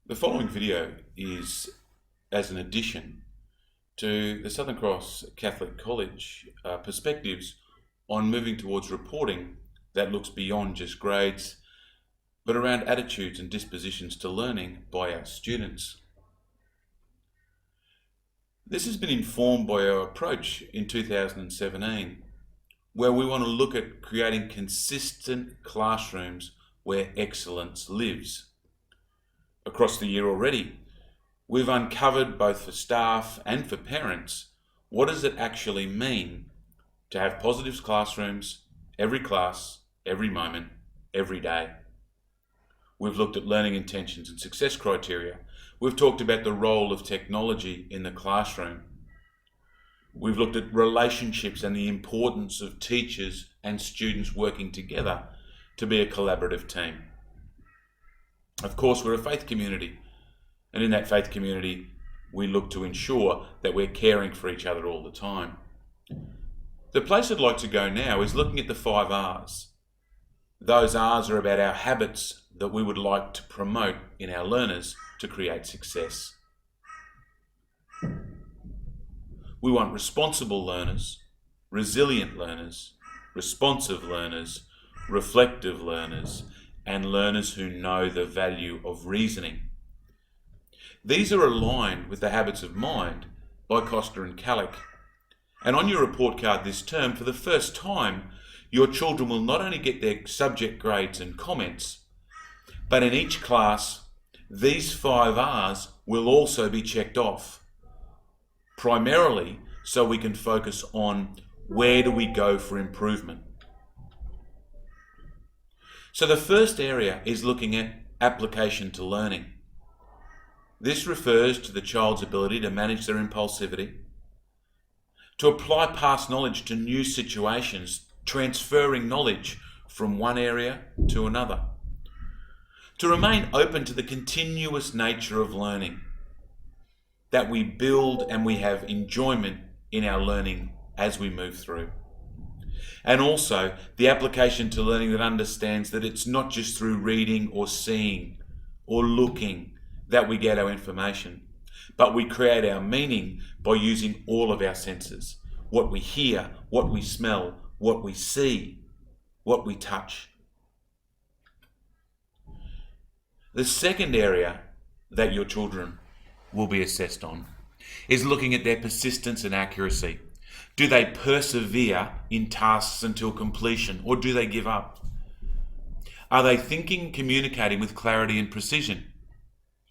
The following video is as an addition to the Southern Cross Catholic College perspectives on moving towards reporting that looks beyond just grades, but around attitudes and dispositions to learning by our students. This has been informed by our approach in 2017, where we want to look at creating consistent classrooms where excellence lives. Across the year already, we've uncovered both for staff and for parents, what does it actually mean to have positive classrooms, every class, every moment, every day. We've looked at learning intentions and success criteria. We've talked about the role of technology in the classroom. We've looked at relationships and the importance of teachers and students working together to be a collaborative team. Of course, we're a faith community, and in that faith community, we look to ensure that we're caring for each other all the time. The place I'd like to go now is looking at the 5 R's. Those R's are about our habits that we would like to promote in our learners to create success. We want responsible learners, resilient learners, responsive learners, reflective learners, and learners who know the value of reasoning. These are aligned with the habits of mind by Costa and Kallick. And on your report card this term, for the first time, your children will not only get their subject grades and comments, but in each class, these 5 R's will also be checked off, primarily so we can focus on where do we go for improvement. So the first area is looking at application to learning. This refers to the child's ability to manage their impulsivity, to apply past knowledge to new situations, transferring knowledge from one area to another, to remain open to the continuous nature of learning, that we build and we have enjoyment in our learning as we move through. And also the application to learning that understands that it's not just through reading or seeing or looking that we get our information, but we create our meaning by using all of our senses. What we hear, what we smell, what we see, what we touch. The second area that your children will be assessed on is looking at their persistence and accuracy. Do they persevere in tasks until completion, or do they give up? Are they thinking, communicating with clarity and precision?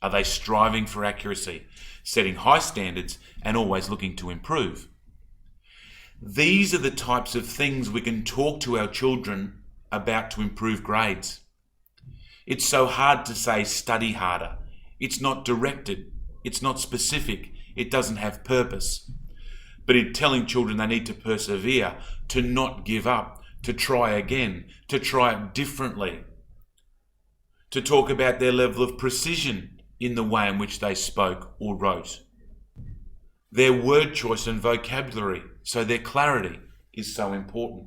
Are they striving for accuracy, setting high standards and always looking to improve? These are the types of things we can talk to our children about to improve grades. It's so hard to say study harder. It's not directed. It's not specific. It doesn't have purpose. But in telling children they need to persevere, to not give up, to try again, to try it differently, to talk about their level of precision in the way in which they spoke or wrote, their word choice and vocabulary, so their clarity is so important.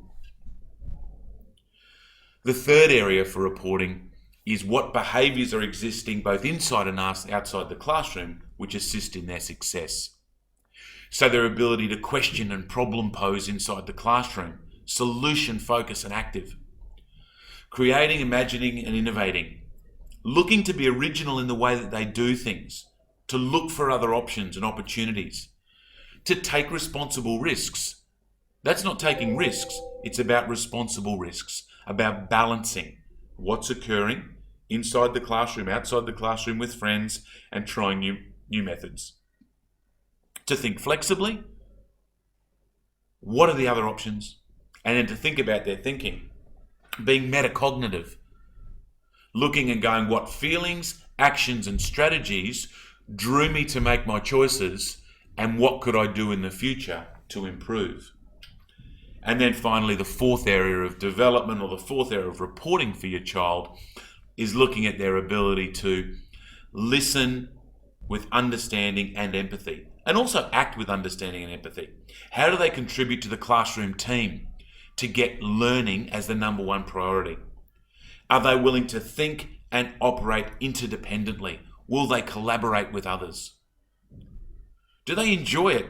The third area for reporting is what behaviours are existing both inside and outside the classroom which assist in their success. So their ability to question and problem pose inside the classroom, solution focus and active, creating, imagining and innovating, looking to be original in the way that they do things, to look for other options and opportunities, to take responsible risks. That's not taking risks, it's about responsible risks, about balancing what's occurring inside the classroom, outside the classroom with friends, and trying new methods. To think flexibly, what are the other options? And then to think about their thinking, being metacognitive, looking and going, what feelings, actions and strategies drew me to make my choices, and what could I do in the future to improve? And then finally, the fourth area of development, or the fourth area of reporting for your child, is looking at their ability to listen with understanding and empathy, and also act with understanding and empathy. How do they contribute to the classroom team to get learning as the number one priority? Are they willing to think and operate interdependently, Will they collaborate with others? Do they enjoy it?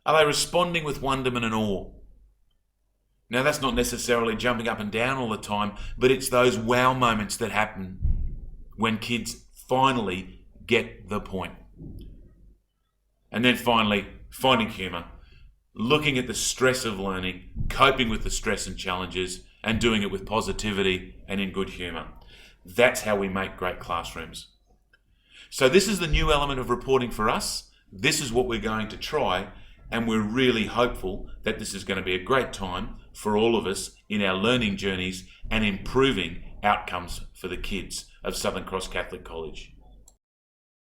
Are they responding with wonderment and awe? Now, that's not necessarily jumping up and down all the time, but it's those wow moments that happen when kids finally get the point. And then finally, finding humour, looking at the stress of learning, coping with the stress and challenges, and doing it with positivity and in good humour. That's how we make great classrooms. So this is the new element of reporting for us. This is what we're going to try, and we're really hopeful that this is going to be a great time for all of us in our learning journeys and improving outcomes for the kids of Southern Cross Catholic College.